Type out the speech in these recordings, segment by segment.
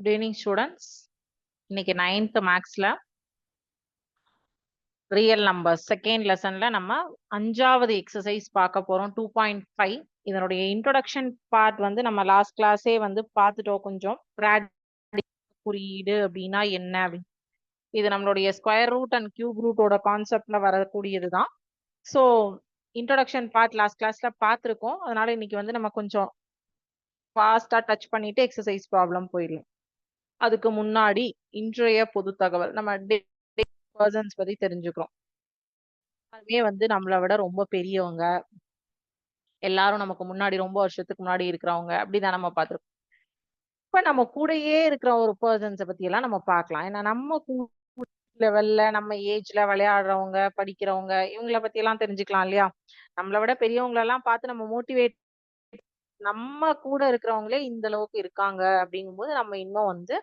Good evening, students. இன்னைக்கு 9th மேக்ஸ்ல real numbers second லெசன்ல நம்ம 5வது எக்ஸசைஸ் பார்க்க போறோம். 2.5 இதனுடைய இன்ட்ரோடக்ஷன் பார்ட் வந்து நம்ம லாஸ்ட் கிளாஸே வந்து பார்த்துட்டோம். கொஞ்சம் குறியீடு அப்படின்னா என்ன அப்படின்னு. இது நம்மளுடைய ஸ்கொயர் ரூட் அண்ட் கியூப் ரூட்டோட கான்செப்ட்ல வரக்கூடியது தான். ஸோ இன்ட்ரோடக்ஷன் பார்ட் லாஸ்ட் கிளாஸ்ல பார்த்துருக்கோம். அதனால இன்னைக்கு வந்து நம்ம கொஞ்சம் ஃபாஸ்டா டச் பண்ணிட்டு எக்ஸசைஸ் ப்ராப்ளம் போயிடலாம். அதுக்கு முன்னாடி இன்றைய பொது தகவல் நம்ம பர்சன்ஸ் பத்தி தெரிஞ்சுக்கிறோம். அதுவே வந்து நம்மளை விட ரொம்ப பெரியவங்க, எல்லாரும் நமக்கு முன்னாடி ரொம்ப வருஷத்துக்கு முன்னாடி இருக்கிறவங்க அப்படிதான் நம்ம பார்த்திருக்கோம். இப்ப நம்ம கூடயே இருக்கிற ஒரு பர்சன்ஸை பத்தி எல்லாம் நம்ம பார்க்கலாம். ஏன்னா நம்ம லெவல்ல நம்ம ஏஜ்ல விளையாடுறவங்க, படிக்கிறவங்க இவங்கள பத்தி எல்லாம் தெரிஞ்சுக்கலாம் இல்லையா? நம்மளை விட பெரியவங்களை எல்லாம் பார்த்து நம்ம மோட்டிவேட், நம்ம கூட இருக்கிறவங்களே இந்த அளவுக்கு இருக்காங்க அப்படிங்கும்போது நம்ம இன்னும் வந்து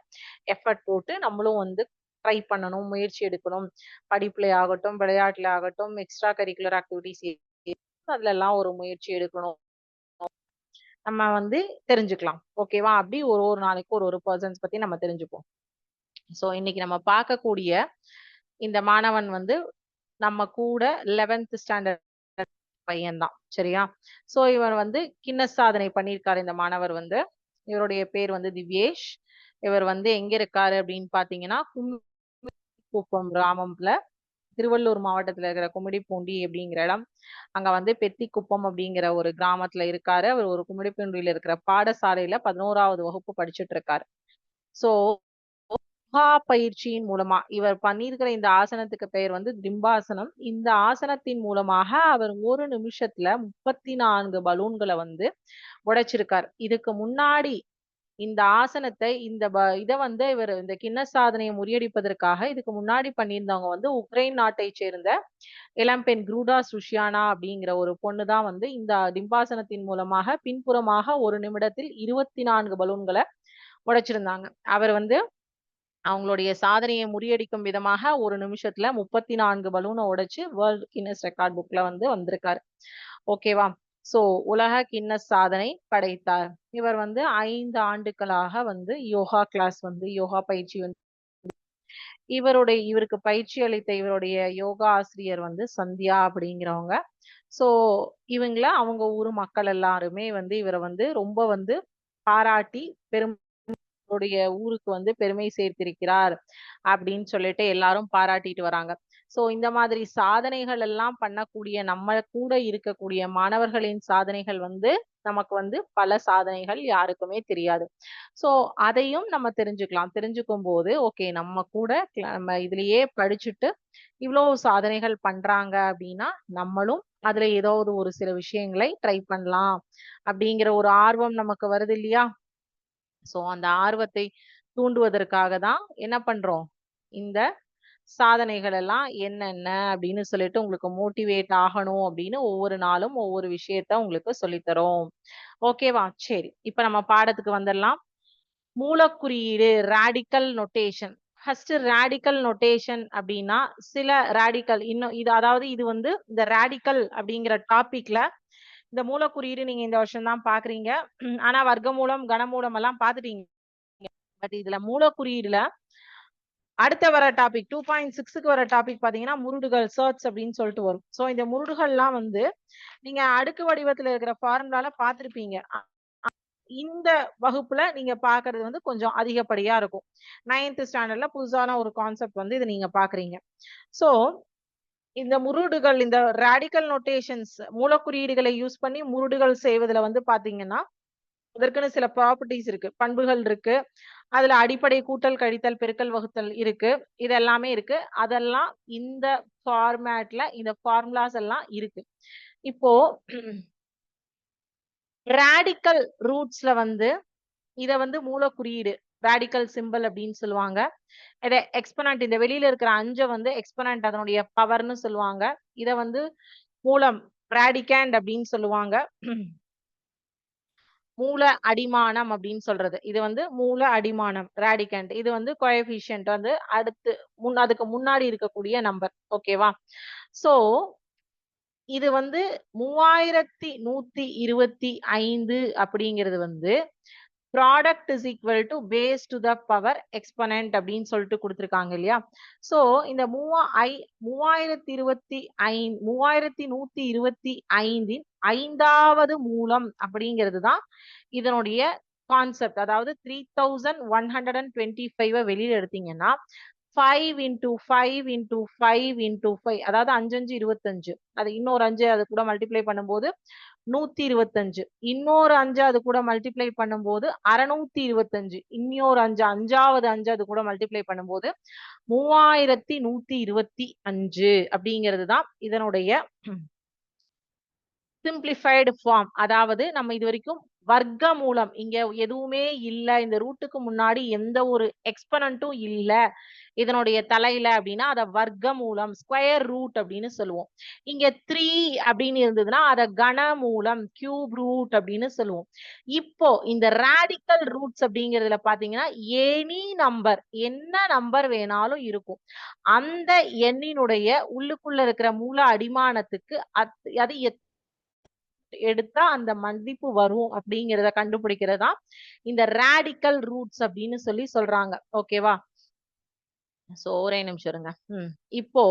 எஃபர்ட் போட்டு நம்மளும் வந்து ட்ரை பண்ணணும், முயற்சி எடுக்கணும். படிப்புல ஆகட்டும், விளையாட்டுல ஆகட்டும், எக்ஸ்ட்ரா கரிக்குலர் ஆக்டிவிட்டிஸ் அதுல எல்லாம் ஒரு முயற்சி எடுக்கணும். நம்ம வந்து தெரிஞ்சுக்கலாம். ஓகேவா? அப்படி ஒரு ஒரு நாளைக்கு ஒரு ஒரு பர்சன்ஸ் பத்தி நம்ம தெரிஞ்சுப்போம். சோ இன்னைக்கு நம்ம பார்க்கக்கூடிய இந்த மாணவன் வந்து நம்ம கூட 11th ஸ்டாண்டர்ட் பையன் தான். சரியா? சோ இவர் வந்து கின்னஸ் சாதனை பண்ணியிருக்காரு. இந்த மாணவர் வந்து, இவருடைய பேர் வந்து திவ்யேஷ். இவர் வந்து எங்க இருக்காரு அப்படின்னு பாத்தீங்கன்னா, குப்பம் கிராமம்ல, திருவள்ளூர் மாவட்டத்துல இருக்கிற கும்மிடிப்பூண்டி அப்படிங்கிற இடம். அங்க வந்து பெத்திக்குப்பம் அப்படிங்கிற ஒரு கிராமத்துல இருக்காரு. அவர் ஒரு கும்மிடிப்பூண்டியில இருக்கிற பாடசாலையில 11வது வகுப்பு படிச்சுட்டு இருக்காரு. சோ யோகா பயிற்சியின் மூலமா இவர் பண்ணியிருக்கிற இந்த ஆசனத்துக்கு பெயர் வந்து திம்பாசனம். இந்த ஆசனத்தின் மூலமாக அவர் ஒரு நிமிஷத்துல 34 பலூன்களை வந்து உடைச்சிருக்கார். இதுக்கு முன்னாடி இந்த ஆசனத்தை இத வந்து இவர் இந்த கின்னஸ் சாதனையை முறியடிப்பதற்காக இதுக்கு முன்னாடி பண்ணியிருந்தவங்க வந்து உக்ரைன் நாட்டை சேர்ந்த இளம்பெண் குரூடா சுஷியானா அப்படிங்கிற ஒரு பொண்ணு தான் வந்து இந்த டிம்பாசனத்தின் மூலமாக பின்புறமாக ஒரு நிமிடத்தில் 24 பலூன்களை உடைச்சிருந்தாங்க. அவர் வந்து அவங்களுடைய சாதனையை முறியடிக்கும் விதமாக ஒரு நிமிஷத்துல 34 பலூனை உடைச்சு வேர்ல்ட் கின்னஸ் ரெக்கார்ட் புக்ல வந்து வந்திருக்காரு. ஓகேவா? சோ உலக கின்னஸ் சாதனை படைத்தார். இவர் வந்து 5 ஆண்டுகளாக வந்து யோகா கிளாஸ் வந்து யோகா பயிற்சி வந்து இவருக்கு பயிற்சி அளித்த இவருடைய யோகா ஆசிரியர் வந்து சந்தியா அப்படிங்கிறவங்க. சோ இவங்கள அவங்க ஊர் மக்கள் எல்லாருமே வந்து இவரை வந்து ரொம்ப வந்து பாராட்டி ஊருக்கு வந்து பெருமை சேர்த்திருக்கிறார் அப்படின்னு சொல்லிட்டு எல்லாரும் பாராட்டிட்டு வராங்க. சோ இந்த மாதிரி சாதனைகள் எல்லாம் பண்ணக்கூடிய நம்ம கூட இருக்கக்கூடிய மாணவர்களின் சாதனைகள் வந்து நமக்கு வந்து பல சாதனைகள் யாருக்குமே தெரியாது. சோ அதையும் நம்ம தெரிஞ்சுக்கலாம். தெரிஞ்சுக்கும் போது ஓகே நம்ம கூட நம்ம இதுலயே படிச்சுட்டு இவ்வளவு சாதனைகள் பண்றாங்க அப்படின்னா நம்மளும் அதுல ஏதாவது ஒரு சில விஷயங்களை ட்ரை பண்ணலாம் அப்படிங்கிற ஒரு ஆர்வம் நமக்கு வருது இல்லையா? சோ அந்த ஆர்வத்தை தூண்டுவதற்காக தான் என்ன பண்றோம்? இந்த சாதனைகள் எல்லாம் என்னென்ன அப்படின்னு சொல்லிட்டு உங்களுக்கு மோட்டிவேட் ஆகணும் அப்படின்னு ஒவ்வொரு நாளும் ஒவ்வொரு விஷயத்த உங்களுக்கு சொல்லித்தரோம். ஓகேவா? சரி. இப்ப நம்ம பாடத்துக்கு வந்துடலாம். மூலக்குறியீடு radical notation. First radical notation அப்படின்னா சில ராடிக்கல் இன்னும் இது அதாவது இது வந்து இந்த ராடிக்கல் அப்படிங்கிற டாபிக்ல இந்த மூலக்குறியீடு நீங்க இந்த வருஷம் தான் பாக்குறீங்க. ஆனா வர்க்கமூலம், கனமூலம் எல்லாம் பாத்துட்டீங்க. பட் இதுல மூலக்குறியீடுல அடுத்த வர டாபிக் 2.6க்கு வர டாபிக் பாத்தீங்கன்னா முருடுகள் சர்ச் அப்படின்னு சொல்லிட்டு வரும். சோ இந்த முருடுகள்லாம் வந்து நீங்க அடுக்கு வடிவத்துல இருக்கிற ஃபார்முலால பாத்திருப்பீங்க. இந்த வகுப்புல நீங்க பாக்குறது வந்து கொஞ்சம் அதிகப்படியா இருக்கும். 9th ஸ்டாண்டர்ட்ல புதுசான ஒரு கான்செப்ட் வந்து இதை நீங்க பாக்குறீங்க. சோ இந்த முருடுகள், இந்த ராடிக்கல் நோட்டேஷன்ஸ் மூலக்குறியீடுகளை யூஸ் பண்ணி முருடுகள் செய்வதுல வந்து பாத்தீங்கன்னா அதற்குன்னு சில ப்ராப்பர்ட்டிஸ் இருக்கு, பண்புகள் இருக்கு. அதுல அடிப்படை கூட்டல், கழித்தல், பெருக்கல், வகுத்தல் இருக்கு. இது எல்லாமே இருக்கு. அதெல்லாம் இந்த ஃபார்மேட்ல இந்த ஃபார்முலாஸ் எல்லாம் இருக்கு. இப்போ ராடிக்கல் ரூட்ஸ்ல வந்து இத வந்து மூலக்குறியீடு ராடிக்கல் சிம்பல் அப்படின்னு சொல்லுவாங்க. இதை எக்ஸ்பனன்ட் இந்த வெளியில இருக்கிற 5 வந்து எக்ஸ்பனன்ட் அதனுடைய பவர்னு சொல்லுவாங்க. இத வந்து மூலம் ராடிகேண்ட் அப்படின்னு சொல்லுவாங்க. மூல அடிமானம் அப்படின்னு சொல்றது. இது வந்து மூல அடிமானம் ராடிகண்ட். இது வந்து கோஎஃபிஷியன்ட் வந்து அடுத்து அதுக்கு முன்னாடி இருக்கக்கூடிய நம்பர். ஓகேவா? சோ இது வந்து 3125 அப்படிங்கிறது வந்து product is equal to base to the power exponent அப்படின்னு சொல்லிட்டு கொடுத்துருக்காங்க இல்லையா. சோ இந்த 3125 ஐந்தாவது மூலம் அப்படிங்கிறது தான் இதனுடைய கான்செப்ட். அதாவது 3125 வெளியில எடுத்தீங்கன்னா 5 into 5 into 5 into 5, அதாவது 5 5 25. அது இன்னொரு 5 அது கூட மல்டிப்ளை பண்ணும்போது 125. இன்னொரு 5 அது கூட மல்டிப்ளை பண்ணும்போது 625. இன்னொரு 5 அஞ்சாவது 5 அது கூட மல்டிப்ளை பண்ணும்போது 3125 அப்படிங்கிறது தான் இதனுடைய சிம்பிளிஃபைடு ஃபார்ம். அதாவது நம்ம இது வரைக்கும் வர்க்க மூலம் இங்க எதுவுமே இல்ல, இந்த ரூட்டுக்கு முன்னாடி எந்த ஒரு எக்ஸ்பனன்ட்டும் இல்ல இதனுடைய தலையில அப்படின்னா அத வர்க்க மூலம் ஸ்கொயர் ரூட் அப்படின்னு சொல்லுவோம். இங்க 3 அப்படின்னு இருந்ததுன்னா அத கன மூலம் கியூப் ரூட் அப்படின்னு சொல்லுவோம். இப்போ இந்த ராடிக்கல் ரூட்ஸ் அப்படிங்கிறதுல பாத்தீங்கன்னா எனி நம்பர், என்ன நம்பர் வேணாலும் இருக்கும், அந்த எண்ணினுடைய உள்ளுக்குள்ள இருக்கிற மூல அடிமானத்துக்கு அது எடுத்தா அந்த மதிப்பு வரும் அப்படிங்கறத கண்டுபிடிக்கிறதா இந்த ராடிக்கல் ரூட்ஸ் அப்படின்னு சொல்றாங்க. ஓகேவா? சோ ஒரே நிமிஷம் இருங்க. இப்போ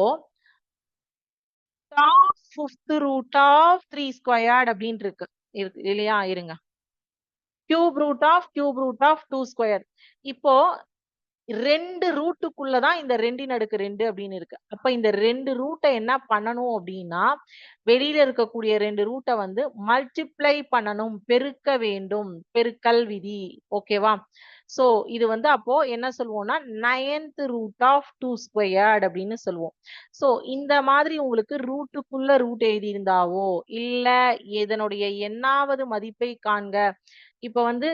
fifth root of 3 squared அப்படின்னு இருக்கு இல்லையா? இருங்க. cube root of 2 squared. இப்போ 2 ரூட்டுக்குள்ளதான் இந்த 2 அப்படின்னு இருக்கு. அப்ப இந்த 2 ரூட்டை என்ன பண்ணணும் அப்படின்னா வெளியில இருக்கக்கூடிய 2 ரூட்டை வந்து மல்டிப்ளை பண்ணணும், பெருக்க வேண்டும், பெருக்கல் விதி. ஓகேவா? சோ இது வந்து அப்போ என்ன சொல்லுவோம்னா 9th root of 2 squared அப்படின்னு சொல்லுவோம். சோ இந்த மாதிரி உங்களுக்கு ரூட்டுக்குள்ள ரூட் எழுதி இருந்தாவோ இல்ல இதனுடைய எண்ணாவது மதிப்பை காண்க, இப்ப வந்து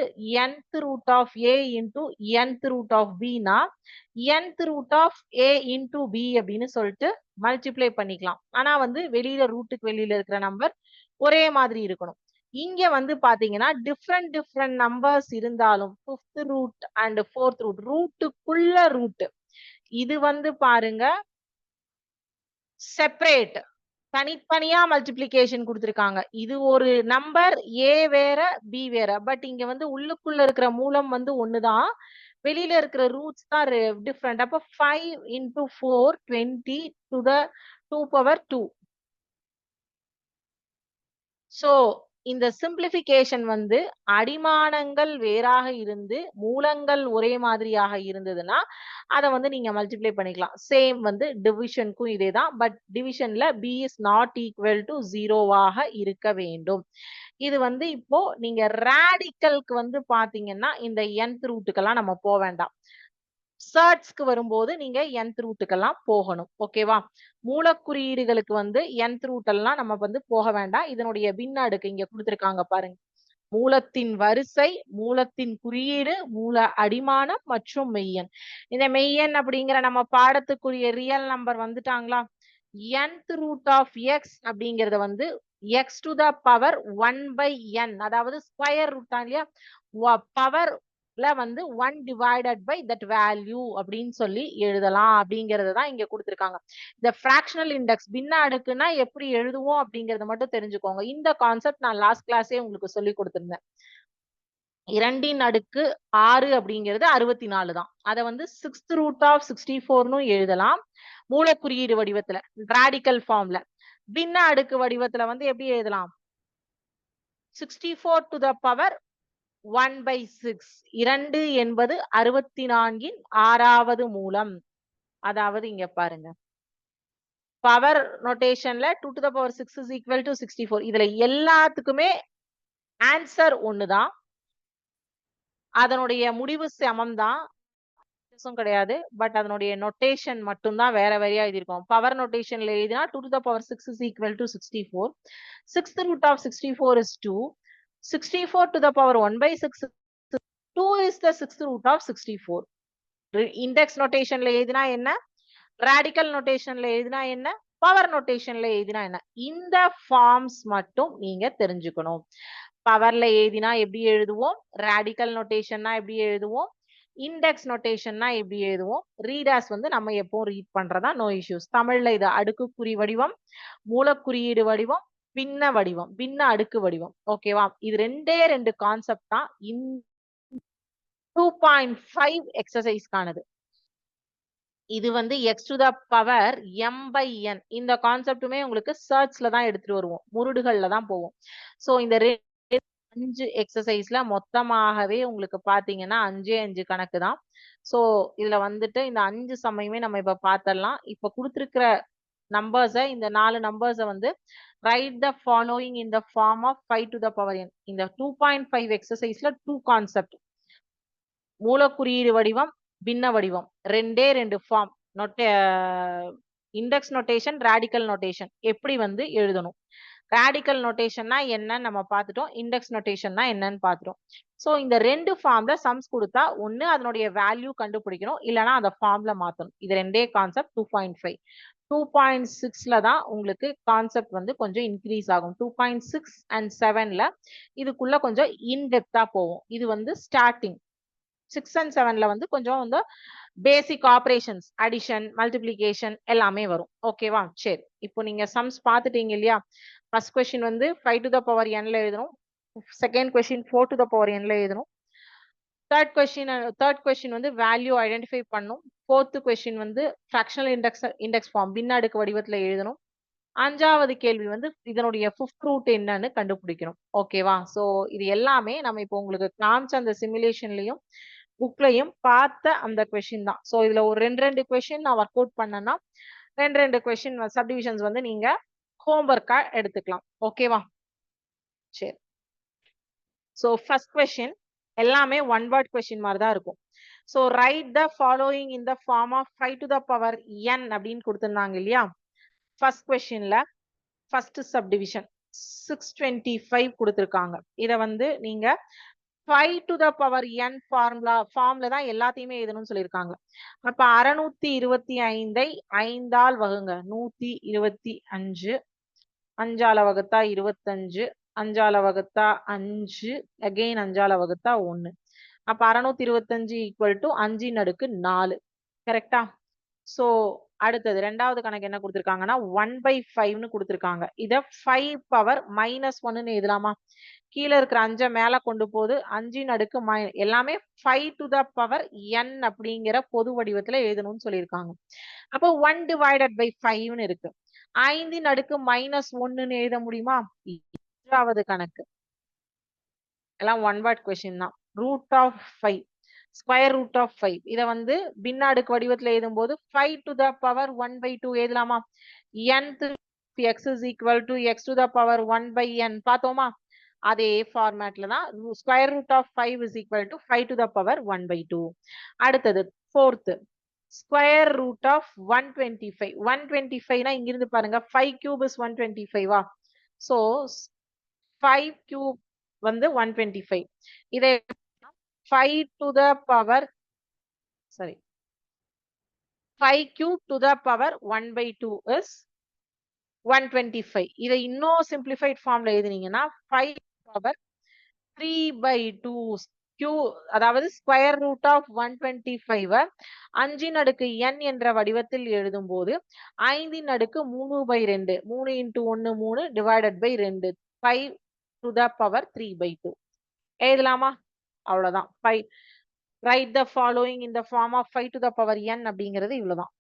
nth root of a into nth root of b னா nth root of a into b அப்படின்னு சொல்லிட்டு மல்டிப்ளை பண்ணிக்கலாம். ஆனா வந்து வெளியில ரூட்டுக்கு வெளியில இருக்கிற நம்பர் ஒரே மாதிரி இருக்கணும். இங்க வந்து பாத்தீங்கன்னா டிஃப்ரெண்ட் நம்பர்ஸ் இருந்தாலும் 5th root and 4th root ரூட்டுக்குள்ள ரூட் இது வந்து பாருங்க செப்பரேட், தனித்தனியா மல்டிப்ளிகேஷன் கொடுத்திருக்காங்க. இது ஒரு நம்பர் a வேற b வேற. பட் இங்க வந்து உள்ளுக்குள்ள இருக்கிற மூலம் வந்து ஒண்ணுதான், வெளியில இருக்கிற ரூட்ஸ் தான் டிஃபரெண்ட். அப்ப 5 into 4 20 to the 2 power 2. So இந்த சிம்பிளிபிகேஷன் வந்து அடிமானங்கள் வேறாக இருந்து மூலங்கள் ஒரே மாதிரியாக இருந்ததுன்னா அதை வந்து நீங்க மல்டிப்ளை பண்ணிக்கலாம். சேம் வந்து டிவிஷனுக்கும் இதேதான். பட் டிவிஷன்ல b is not equal to 0வாக இருக்க வேண்டும். இது வந்து இப்போ நீங்க ராடிக்கலுக்கு வந்து பாத்தீங்கன்னா இந்த nth ரூட்டுக்கெல்லாம் நம்ம போக வேண்டாம். சர்ட்ஸ்க்கு வரும்போது நீங்க nth ரூட்டுக்கெல்லாம் போகணும். ஓகேவா? மூலக்குறியீடுகளுக்கு வந்து nth ரூட் எல்லாம் நம்ம வந்து போக வேண்டாம். இதனுடைய பின்ன அடுக்கு இங்க கொடுத்திருக்காங்க பாருங்க. மூலத்தின் வரிசை, மூலத்தின் குறியீடு, மூல அடிமானம் மற்றும் மெய்யெண். இந்த மெய்யெண் அப்படிங்கிற நம்ம பாடத்துக்குரிய ரியல் நம்பர் வந்துட்டாங்களா? nth root of x அப்படிங்கறத வந்து x to the power 1/n, அதாவது ஸ்கொயர் ரூட் தான் இல்லையா, பவர் வந்து 1 divided by that value அப்படின்னு சொல்லி எழுதலாம் அப்படிங்கறத தான் இங்க கொடுத்திருக்காங்க. இந்த ஃபிராக்ஷனல் இண்டெக்ஸ் பின்ன அடுக்குன்னா எப்படி எழுதுவோம் அப்படிங்கறத மட்டும் தெரிஞ்சுக்கோங்க. இந்த கான்செப்ட் நான் லாஸ்ட் கிளாஸே உங்களுக்கு சொல்லி கொடுத்திருந்தேன். 2 அடுக்கு 6 அப்படிங்கிறது 64 தான். அதை வந்து 6th root of 64ன்னு எழுதலாம் மூலக்குறியீடு வடிவத்துல, ராடிக்கல் ஃபார்ம்ல. பின்ன அடுக்கு வடிவத்துல வந்து எப்படி எழுதலாம்? 64 to the power 1/6. 2 என்பது 64ன் 6வது மூலம். அதாவது இங்க பாருங்க, power நோட்டேஷன்ல 2 to the power 6 is equal to 64. இதுல எல்லாத்துக்குமே ஆன்சர் ஒண்ணுதான், அதனுடைய முடிவு சமம் தான், கிடையாது. பட் அதனுடைய நோட்டேஷன் மட்டும் தான் வேற வேறையா எழுதியிருக்கோம். பவர் நோட்டேஷன்ல எழுதினா 2 to the power 6 is equal to 64. 6th root of 64 is 2. 64 to the power 1/6. 2 is the 6th root of 64. Index நோட்டேஷன்ல எழுதினா என்ன, ராடிக்கல் நோட்டேஷன்ல எழுதினா என்ன, பவர் நோட்டேஷன்ல எழுதினா என்ன, இந்த ஃபார்ம்ஸ் மட்டும் நீங்க தெரிஞ்சுக்கணும். பவர்ல எழுதினா எப்படி எழுதுவோம், ராடிக்கல் நோட்டேஷன்னா எப்படி எழுதுவோம், இண்டெக்ஸ் நோட்டேஷன்னா எப்படி எழுதுவோம், ரீடர்ஸ் வந்து நம்ம எப்பவும் ரீட் பண்றதா, நோ இஷ்யூஸ். தமிழ்ல இது அடுக்குக்குறி வடிவம், மூலக்குறியீடு வடிவம், பின்ன வடிவம், பின்ன அடுக்கு வடிவம். ஓகேவா? இது 2 கான்செப்ட் தான் 2.5 எக்ஸசைஸ்க்கானது. இது வந்து x to the power m by n. இந்த கான்செப்ட்டுமே உங்களுக்கு சர்ச்ல தான் எடுத்துட்டு வருவோம். முருடுகள்ல தான் போவோம். சோ இந்த 5 எக்ஸசைஸ்ல மொத்தமாகவே உங்களுக்கு பாத்தீங்கன்னா 5 கணக்கு தான். சோ இதுல வந்துட்டு இந்த 5 சம்மையுமே நம்ம இப்ப பாத்திரலாம். இப்ப குடுத்திருக்கிற நம்பர்ஸ இந்த 4 நம்பர்ஸ வந்து write the following in the form of 5 to the power n. இந்த 2.5 எக்ஸசைஸ்ல 2 கான்செப்ட். மூலக்குறியீடு வடிவம், பின்ன வடிவம். ரெண்டே 2 form. Index notation, radical notation எப்படி வந்து எழுதணும். ராடிக்கல் நோட்டேஷன்னா என்னன்னு நம்ம பார்த்துட்டோம். இண்டெக்ஸ் நோட்டேஷன்னா என்னன்னு பார்த்துட்டோம். சோ இந்த 2 ஃபார்ம்ல சம்ஸ் கொடுத்தா ஒண்ணு அதனுடைய வேல்யூ கண்டுபிடிக்கணும், இல்லனா அந்த ஃபார்ம்ல மாத்தணும். இது ரெண்டே கான்செப்ட் 2.5. 2.6ல தான் உங்களுக்கு கான்செப்ட் வந்து கொஞ்சம் இன்க்ரீஸ் ஆகும். 2.6 and 7ல இதுக்குள்ள கொஞ்சம் இன்டெப்தா போகும். இது வந்து ஸ்டார்டிங். 6 and 7ல வந்து கொஞ்சம் வந்து பேசிக் ஆபரேஷன்ஸ், அடிஷன், மல்டிப்ளிகேஷன் எல்லாமே வரும். ஓகேவா? சரி. இப்போ நீங்க சம்ஸ் பார்த்துட்டீங்க இல்லையா? ஃபர்ஸ்ட் क्वेश्चन வந்து 5 to the power nல எழுதணும். Second question 4 to the power nல எழுதணும். தேர்ட் क्वेश्चन வந்து வேல்யூ ஐடென்டிஃபை பண்ணணும். ஃபோர்த் क्वेश्चन வந்து ஃபிராக்ஷனல் இண்டெக்ஸ் ஃபார்ம் பின்ன அடுக்கு வடிவத்துல எழுதணும். அஞ்சாவது கேள்வி வந்து இதனுடைய ஃபிஃப்த் ரூட் என்னன்னு கண்டுபிடிக்கணும். ஓகேவா? சோ இது எல்லாமே நம்ம இப்போ உங்களுக்கு காமிச்ச அந்த சிமுலேஷன்லயும் புக்லயும் பார்த்த அந்த கொஸ்டின் தான். சோ இதுல ஒரு 2 கொஸ்டின் நான் ஒர்க் அவுட் பண்ணேன்னா 2 கொஸ்டின் சப்டிவிஷன்ஸ் வந்து நீங்க ஹோம்ஒர்க்கா எடுத்துக்கலாம். ஓகேவா? சரி. சோ ஃபர்ஸ்ட் கொஸ்டின் எல்லாமே ஒன் வேர்ட் கொஸ்டின் மாதிரி தான் இருக்கும். So write the following in the form of 5 to the power n அப்படின்னு கொடுத்திருந்தாங்க இல்லையா? ஃபர்ஸ்ட் கொஸ்டின்ல ஃபர்ஸ்ட் சப்டிவிஷன் 625 கொடுத்திருக்காங்க. இத வந்து நீங்க 5 to the power n ஃபார்ம்ல தான் எல்லாத்தையுமே எழுதணும்னு சொல்லியிருக்காங்க. அப்ப 625ஐ 5ஆல் வகுங்க. 125, 5ஆல வகுத்தா 25, 5ஆல வகுத்தா 5, அகைன் 5ஆல வகுத்தா 1. அப்ப 625 ஈக்குவல் டு 5 அடுக்கு 4. கரெக்டா? சோ அடுத்தது ரெண்டாவது கணக்கு என்ன கொடுத்திருக்காங்கன்னா 1/5ன்னு கொடுத்திருக்காங்க. இத 5 பவர் -1ன்னு எழுதலாமா? கீழே இருக்கிற 5 மேல கொண்டு போது 5 அடுக்கு எல்லாமே 5 to the power n அப்படிங்கிற பொது வடிவத்துல எழுதணும்னு சொல்லியிருக்காங்க. அப்போ 1 divided by 5ன்னு இருக்கு. 5 அடுக்கு -1ன்னு எழுத முடியுமா? மூன்றாவது கணக்கு எல்லாம் ஒன் வேர்ட் கொஸ்டின் தான். Root of 5, square root of 5. இத வந்து பின்ன அடுக்கு வடிவத்துல எழுதும்போது 5 to the power 1/2 எழுதலாமா? nth x is equal to x to the power 1/n பார்த்தோமா? அதே ஃபார்மேட்ல தான் square root of 5 is equal to 5 to the power 1/2. அடுத்தது ஃபோர்த் ஸ்கொயர் ரூட் ஆஃப் 125. 125னா இங்கிருந்து பாருங்க 5 cube is 125வா? சோ 5 cube வந்து 125. இதை 5 to the power 5 cube to the power 1/2 is 125. இதை இன்னும் சிம்பிளிஃபைட் ஃபார்ம்ல எழுதினீங்கன்னா 5 power 3/2 அதாவது ஸ்கொயர் ரூட் ஆஃப் 125 5 அடுக்கு n என்ற வடிவத்தில் எழுதும் போது 5 அடுக்கு 3/2 3 into 1 3 divided by 2 5 to the power 3/2 எழுதலாமா? அவ்வளவுதான். 5 write the following in the form of 5 to the power n அப்படிங்கிறது இவ்வளவுதான்.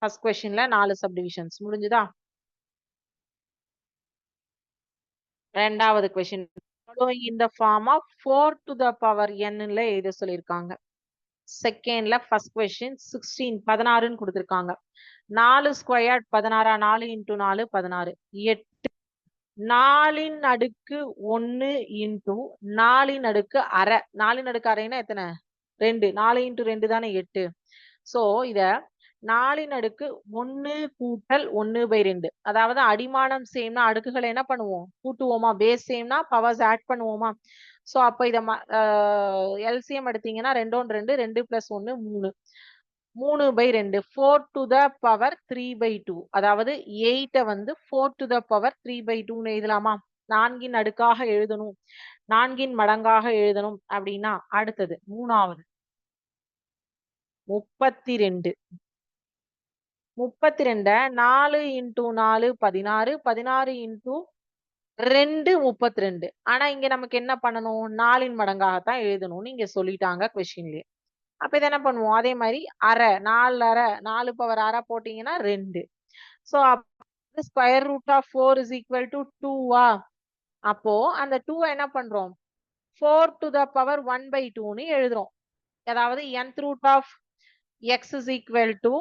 ஃபர்ஸ்ட் क्वेश्चनல 4 சப்டிவிஷன்ஸ் முடிஞ்சுதா? ரெண்டாவது question following in the form of 4 to the power n ல எழுத சொல்லிருக்காங்க. செகண்ட்ல ஃபர்ஸ்ட் क्वेश्चन 16 கொடுத்திருக்காங்க. 4 ஸ்கொயர்ட் 16 4 into 4 16 8 4 அடுக்கு 1 into 4 அடுக்கு அரை. 4 அடுக்கு அரைனா எத்தனை? 2. 4 into 2 தானே 8. சோ இத 4 அடுக்கு 1 கூட்டல் 1/2. அதாவது அடிமானம் சேம்னா அடுக்குகளை என்ன பண்ணுவோம்? கூட்டுவோமா? பேஸ் சேம்னா பவர்ஸ் ஆட் பண்ணுவோமா? சோ அப்ப இத எல்சிஎம் எடுத்தீங்கன்னா 2 1 2 2 + 1 3. 3/2 4 to the power 3/2. அதாவது 8 வந்து 4 to the power 3/2ன்னு எழுதலாமா? 4 அடுக்காக எழுதணும், 4 மடங்காக எழுதணும் அப்படின்னா அடுத்தது மூணாவது 32. 32 4 into 4 16 16 into 2 32. ஆனா இங்க நமக்கு என்ன பண்ணணும்? 4ன் மடங்காகத்தான் எழுதணும்னு இங்க சொல்லிட்டாங்க கொஸ்டின்லயே. அப்ப இத என்ன பண்ணுவோம்? அதே மாரி அரை 4 அரை 4 பவர் அரை போட்டீங்கன்னா 2. So square root of 4 is equal to 2வா? அப்போ அந்த 2 என்ன பண்றோம்? 4 to the power 1/2ன்னு எழுதுறோம். அதாவது nth root of x is equal to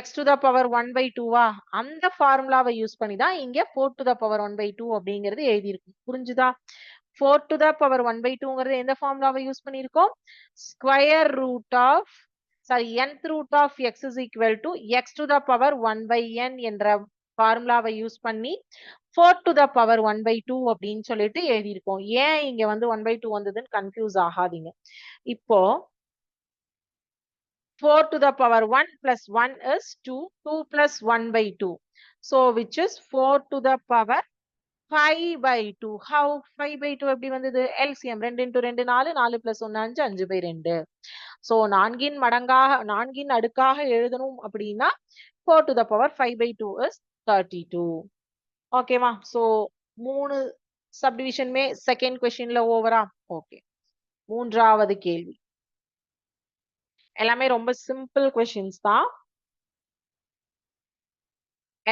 x to the power 1/2வா? அந்த ஃபார்முலாவை யூஸ் பண்ணி தான் இங்க 4 to the power 1/2 அப்படிங்கிறது எழுதியிருக்கு. புரிஞ்சுதா? 4 to the power 1/2ங்கிறது எந்த ஃபார்முலாவை யூஸ் பண்ணியிருக்கோம்? Square root of nth root of x is equal to x to the power 1/n என்ற ஃபார்முலாவை யூஸ் பண்ணி 4 to the power 1/2 அப்படின்னு சொல்லிட்டு எழுதியிருக்கோம். ஏன் இங்க வந்து 1/2 வந்ததுன்னு கன்ஃபியூஸ் ஆகாதீங்க. இப்போ 4 to the power 1 plus 1 is 2. 2 plus 1/2. So which is 4 to the power 5/2. How 5/2 எப்படி வந்தது? LCM 2 into 2 4 4 plus 1 5 5/2. So 4ன் அடுக்காக எழுதணும் அப்படின்னா 4 to the power 5/2 is 32. ஓகேவா? So 3 சப்டிவிஷனுமே செகண்ட் கொஸ்டின்ல ஓவரா? ஓகே. மூன்றாவது கேள்வி. எல்லாமே ரொம்ப சிம்பிள் கொஸ்டின்ஸ் தான்.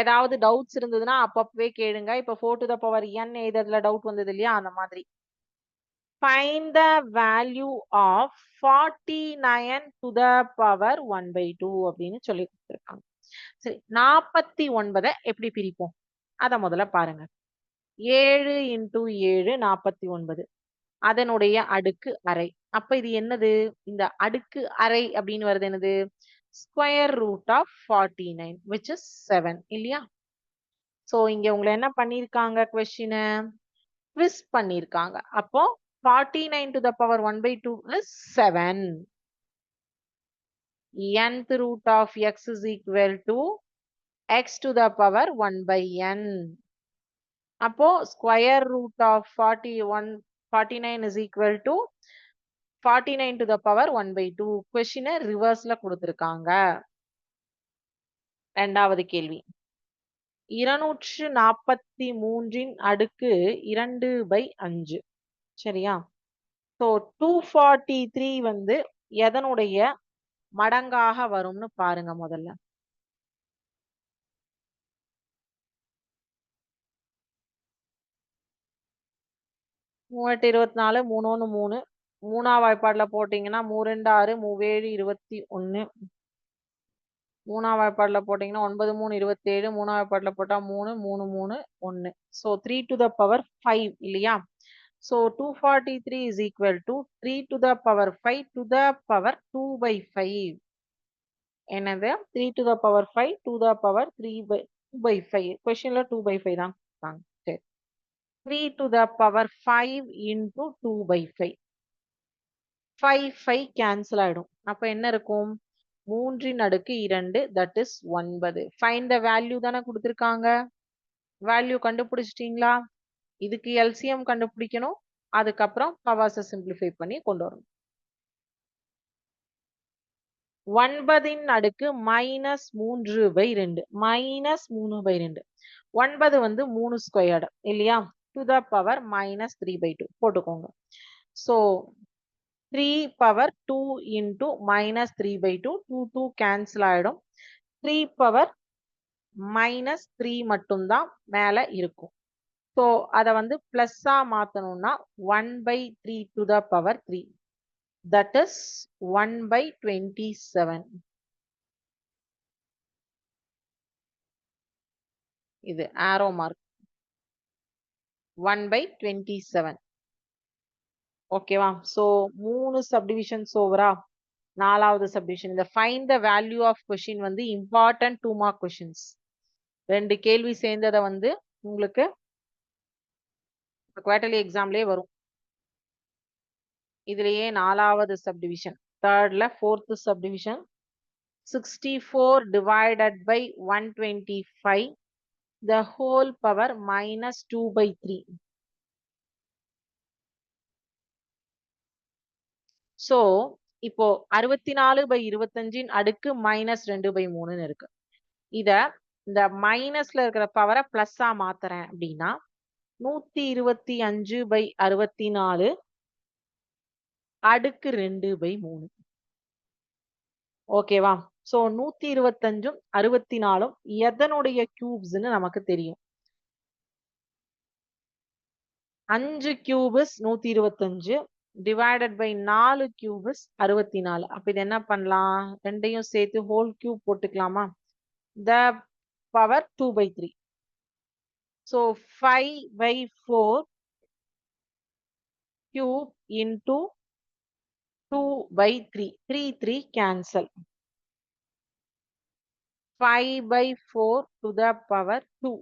ஏதாவது டவுட்ஸ் இருந்ததுன்னா அப்பப்பவே கேளுங்க. இப்ப 4 to the power n எழுதுறதுல டவுட் வந்தது இல்லையா? அந்த மாதிரி. Find the value of 49 to the power 1/2 அப்படின்னு சொல்லி கொடுத்திருக்காங்க. சரி 49 எப்படி பிரிப்போம்? அத முதல்ல பாருங்க. 7 into 7 49. அதனுடைய அடுக்கு அரை. அப்ப இது என்னது? இந்த அடுக்கு அரை அப்படின்னு வருது என்னது? Square root of 49 which is 7 இல்லையா? சோ இங்க உங்களை என்ன பண்ணிருக்காங்க கொஸ்டின் ட்விஸ்ட் பண்ணிருக்காங்க. அப்போ 49 to the power 1/2 is 7. nth root of x is equal to x to the power 1/n. அப்போ square root of 49 is equal to 49 to the power 1/2. கொஸ்டினை ரிவர்ஸ்ல கொடுத்திருக்காங்க. இரண்டாவது கேள்வி. 243ன் அடுக்கு 2/5. சரியா? சோ 243 வந்து எதனுடைய மடங்காக வரும்னு பாருங்க முதல்ல. மூவெட்டு 24 3 1 3 மூணாவது வாய்ப்பாடுல போட்டீங்கன்னா 3 2 6 3 7 21 மூணாவது வாய்ப்பாடுல போட்டீங்கன்னா 9 3 27 மூணாவது வாய்ப்பாடுல போட்டா 3 3 3 1. சோ 3 to the power 5 இல்லையா? So 243 is equal to 3 to the power 5 to the power 2/5. என்னது? 3 to the power 5 to the power 2/5. கொஸ்டின்ல 2/5 தான் கொடுத்தாங்க. சரி 3 to the power 5 into 2/5. 5 cancel ஆயிடும். அப்ப என்ன இருக்கும்? 3ன் அடுக்கு 2 that is 9. Find the value தானே கொடுத்திருக்காங்க. வேல்யூ கண்டுபிடிச்சிட்டீங்களா? இதுக்கு எல்சிஎம் கண்டுபிடிக்கணும். அதுக்கப்புறம் பவர்ஸை சிம்பிளிஃபை பண்ணி கொண்டு வரணும். 9ன் அடுக்கு -3/2 -3/2. 9 வந்து 3 ஸ்கொயர்டு இல்லையா? டு த பவர் -3/2 போட்டுக்கோங்க. சோ 3 power 2 into -3/2 2 கேன்சல் ஆயிடும். 3 power -3 மட்டும்தான் மேல இருக்கும். சோ அத வந்து பிளஸ்ஸா மாத்தணும்னா 1/3 to the power 3. That is 1/27. இது arrow mark 1/27. ஓகேவா? சோ 3 சப்டிவிஷன்ஸ் ஓவரா? 4வது சப்டிவிஷன். இந்த find the value of question வந்து இம்பார்ட்டன்ட் 2 மார்க் கொஸ்டின்ஸ். 2 கேள்வி சேர்ந்தத வந்து உங்களுக்கு குவார்டர்லி எக்ஸாம்லயே வரும். இதுலயே 4வது சப்டிவிஷன். 3ர்ட்ல 4th subdivision 64 divided by 125 the whole power -2/3. So இப்போ 64/25ன் அடுக்கு -2/3ன்னு இருக்கு. இத இந்த மைனஸ்ல இருக்கிற பவரை பிளஸ்ஸா மாத்துறேன் அப்படின்னா 125/64 அடுக்கு 2/3. ஓகேவா? சோ 125ம் 64ம் எதனுடைய கியூப்ஸ்ன்னு நமக்கு தெரியும். 5 cube is 125 divided by 4 cube is 64. அப்ப இது என்ன பண்ணலாம்? ரெண்டையும் சேர்த்து ஹோல் கியூப் போட்டுக்கலாமா? The power 2/3. So 5/4 cube into 2/3. 3 cancel. 5/4 to the power 2.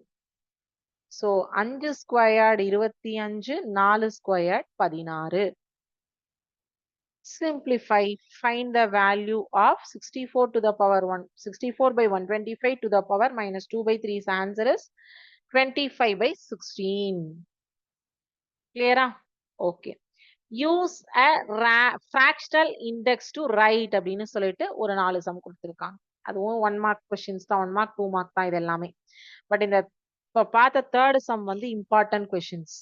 So 5 squared 25, 4 squared 16. Simplify. Find the value of 64 to the power 1. 64/125 to the power minus 2/3's answer is 25/16. Clear? Okay. Use a fractional index to write அப்படின்னு சொல்லிட்டு ஒரு 4 some கொடுத்திருக்காங்க. அதுவும் 1 mark questions தான், 1 mark 2 mark தான் இது எல்லாமே. But இந்த இப்ப பார்த்த தேர்ட் சம் வந்து important questions.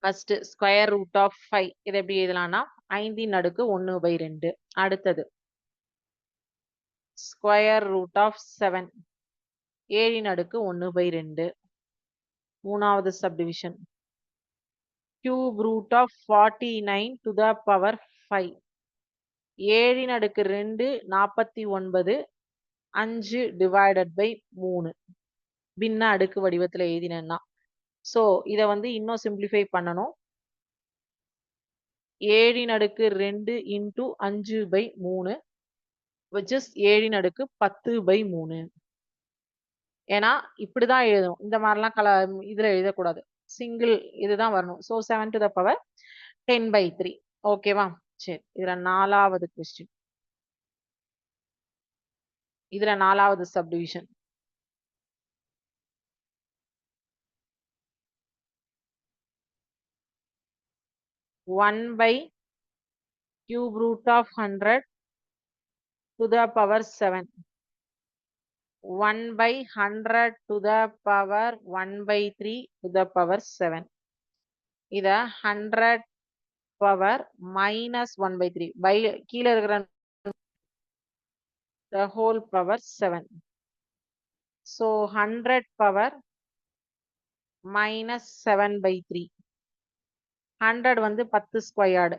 First square root of 5 இது எப்படி எழுதலாம்னா 5 அடுக்கு 1/2. அடுத்தது ஸ்கொயர் ரூட் ஆஃப் 7 7 அடுக்கு 1/2. மூணாவது subdivision cube root of 49 to the power 5. 7 அடுக்கு 2 49 5 divided by 3. பின்ன அடுக்கு வடிவத்துல எழுதினேன்னா சோ இத வந்து இன்னும் சிம்பிளிஃபை பண்ணணும். 7 அடுக்கு 2 into 5/3 which is 7 அடுக்கு 10/3. ஏன்னா இப்படிதான் எழுதணும். இந்த மாதிரிலாம் இதுல எழுதக்கூடாது. சிங்கிள் இதுதான் வரணும். So 7 to the power 10/3. ஓகேவா? சரி, இதுல 4வது கொஸ்டின். இதுல 4வது subdivision. One by cube root of 100 to the power 7. 1 by 100 to the power 1/3 to the power 7. இத 100 power minus 1/3 by கீழ இருக்கிற the whole power 7. So 100 power minus 7/3. 100 வந்து 10 squared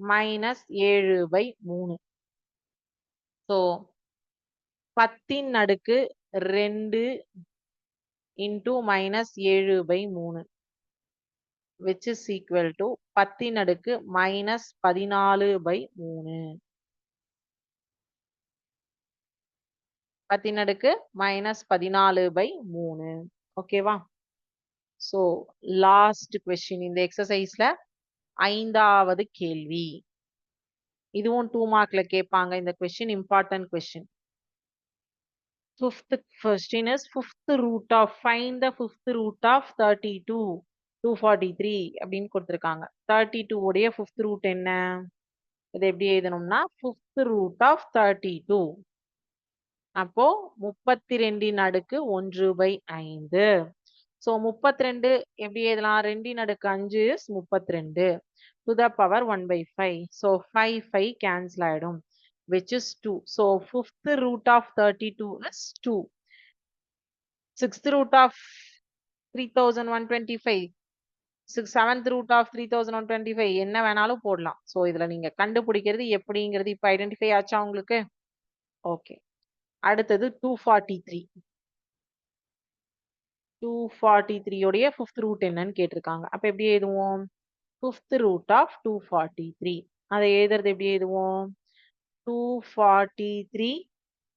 minus 7/3. So 10 அடுக்கு 2 into minus 7/3 which is equal to 10 அடுக்கு minus 14/3. 10 அடுக்கு minus 14/3. ஓகேவா? So last question இந்த எக்ஸசைஸ்ல 5வது கேள்வி. இதுவும் 2 மார்க்ல கேட்பாங்க. இந்த question important question. Fifth question is fifth root of find the fifth root of 32 243 அப்படின்னு கொடுத்திருக்காங்க. 32 உடைய fifth root என்ன? இது எப்படி எழுதணும்னா fifth root of 32. அப்போ 32 அடுக்கு 1/5. சோ 32 எப்படி எழுதலாம்? 2 அடுக்கு 5 is 32 to the power 1/5. So 5 cancel ஆயிடும் which is 2. So fifth root of 32 is 2. Sixth root of 3125. Seventh root of 3125 என்ன வேணாலும் போடலாம். சோ இதுல நீங்க கண்டுபிடிக்கிறது எப்படிங்கிறது இப்ப ஐடென்டிஃபை ஆச்சா உங்களுக்கு? ஓகே. அடுத்தது 243. 243 உடைய fifth root என்னன்னு கேட்டிருக்காங்க. அப்ப எப்படி எழுதுவோம்? Fifth root of 243. அதை எழுதுறது எப்படி எழுதுவோம்? 243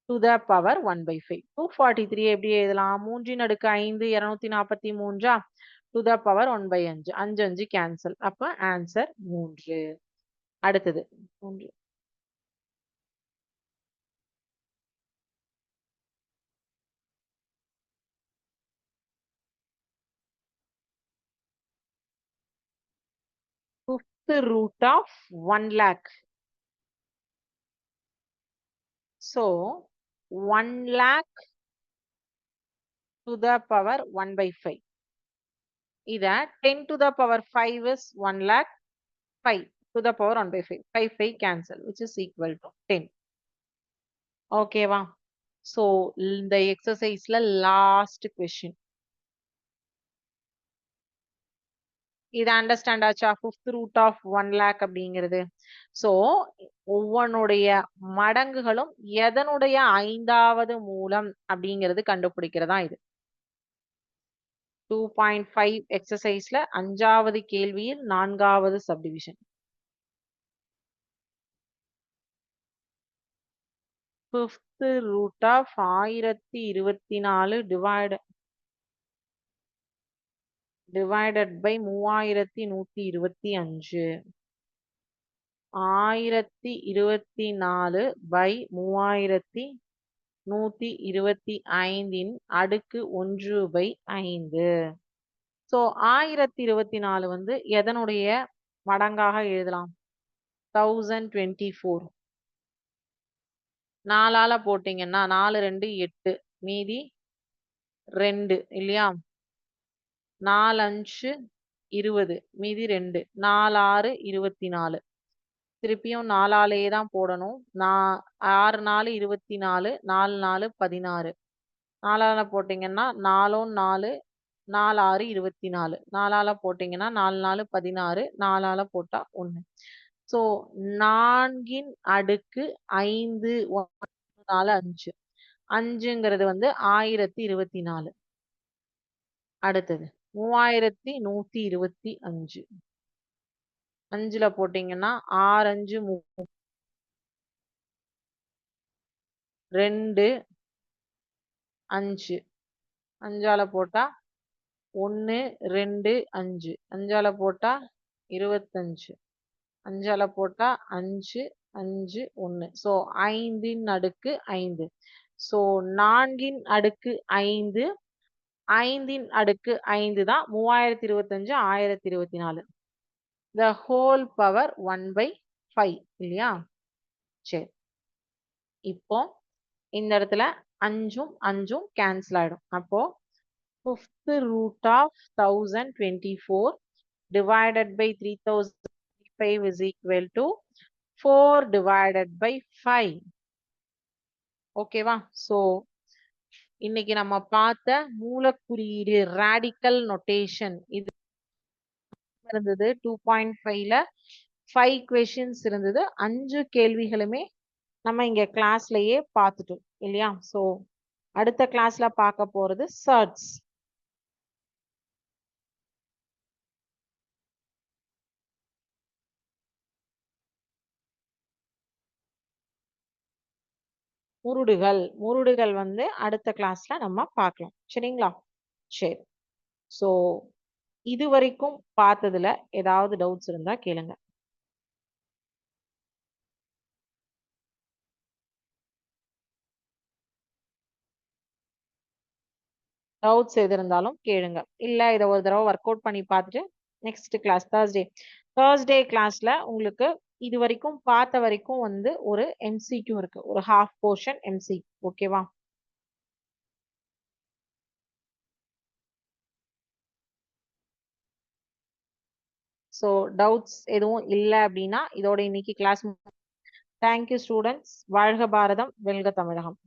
to the power 1/5. 243 எப்படி எழுதலாம்? 3 அடுக்கு 5 243 to the power 1/5. 5 5 cancel. அப்ப ஆன்சர் 3. அடுத்தது 3. Fifth root of 1 lakh. So 1 lakh to the power 1 by 5. இத 10 to the power 5 is 1 lakh. 5 to the power 1 by 5. 5 5 cancel, which is equal to 10. ஓகேவா? So இந்த எக்ஸசைஸ்ல last question. இது understand ஆச்சா? 5th root of 1 lakh அப்படிங்கிறது. So ஒவ்வொன்னுடைய மடங்குகளும் எதனுடைய 5வது மூலம் அப்படிங்கிறது கண்டுபிடிக்கிறதா இது. 2.5 எக்ஸசைஸ்ல 5வது கேள்வியில் 4வது subdivision. 5th root of 1024 divided by 3125. 1024 by 3125 அடுக்கு 1 by 5. சோ 1024 வந்து எதனுடைய மடங்காக எழுதலாம்? 1024. 4ஆல போட்டீங்கன்னா 4 2 8 மீதி 2 இல்லையா? 4 5 20 மீதி 2 4 6 24. திருப்பியும் 4ஆலேயே தான் போடணும். 6 4 24 4 4 16. 4ஆல போட்டீங்கன்னா 4 4 4 6 24. 4ஆல போட்டீங்கன்னா 4 4 16. 4ஆல போட்டா 1. சோ 4 அடுக்கு 5 4 5. 5ங்கிறது வந்து 1024. அடுத்தது 3125. 5ல போட்டீங்கன்னா 6 5 2 5. 5ஆல போட்டா 1 2 5. 5ஆல போட்டா 25. 5ஆல போட்டா 5 5 1. சோ 5 அடுக்கு 5. சோ 4 அடுக்கு 5 5 அடுக்கு 5 தான் 3025 1024. The whole power 1 by 5 இல்லையா? சரி. இப்போ இந்த இடத்துல 5ம் 5ம் கேன்சல் ஆயிடும். அப்போ 5th root of 1024 divided by 3025 is equal to 4 divided by 5. ஓகேவா? சோ இன்னைக்கு நம்ம பார்த்த மூலக்குறியீடு ராடிக்கல் நோட்டேஷன் இது இருந்தது. 2.5ல 5 questions இருந்தது. 5 கேள்விகளுமே நம்ம இங்க கிளாஸ்லயே பார்த்துட்டோம் இல்லையா? சோ அடுத்த கிளாஸ்ல பார்க்க போறது சர்ட்ஸ். முருடுகள் வந்து அடுத்த கிளாஸ்ல நம்ம பார்க்கலாம். சரிங்களா? சரி. சோ இது வரைக்கும் பார்த்ததுல ஏதாவது டவுட்ஸ் இருந்தா கேளுங்க. டவுட்ஸ் எது இருந்தாலும் கேளுங்க. இல்ல இதை ஒரு தடவை ஒர்க் அவுட் பண்ணி பார்த்துட்டு நெக்ஸ்ட் கிளாஸ் தேர்ஸ்டே கிளாஸ்ல உங்களுக்கு இது வரைக்கும் பார்த்த வரைக்கும் வந்து ஒரு MCQ இருக்கு. ஒரு half portion MCQ. ஓகேவா? ஸோ டவுட்ஸ் எதுவும் இல்லை அப்படின்னா இதோட இன்னைக்கு கிளாஸ். Thank you students. வாழ்க பாரதம், வெல்க தமிழகம்.